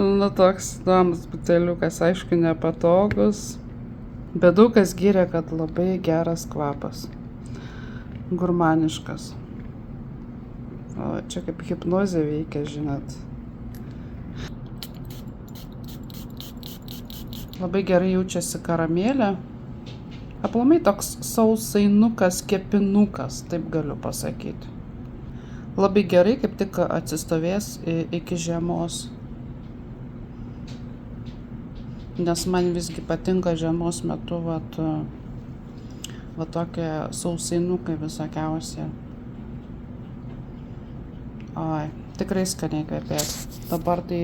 Nu, toks įdomus buteliukas, aišku, nepatogus. Bet daug kas gyrė, kad labai geras kvapas. Gurmaniškas. O čia kaip hipnozė veikia, žinot. Labai gerai jaučiasi karamelė. Aplamai toks sausainukas, kepinukas, taip galiu pasakyti. Labai gerai, kaip tik atsistovės iki žiemos. Nes man visgi patinka žiemos metu va tokie sausainukai visokiausi. Oi, tikrai skaniai kvepės. Dabar tai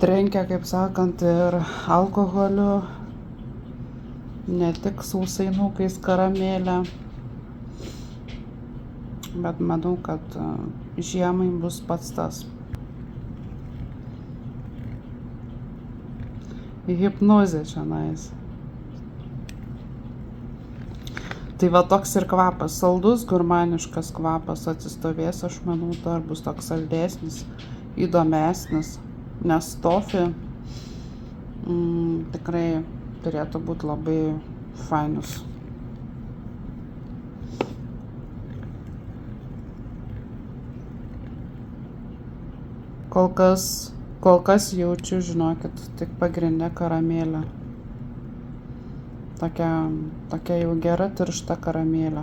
trenkia, kaip sakant, ir alkoholiu, ne tik sausainukais, karamelė. Bet manau, kad žiemai bus pats tas. Hipnozė čionais. Tai va toks ir kvapas, saldus, gurmaniškas kvapas atsistovės, aš manau, dar bus toks saldesnis, įdomesnis, nes tofi tikrai turėtų būti labai fainus. Kol kas jaučiu, žinokit, tik pagrindinę karamelę. Tokia jau gera tiršta karamelė.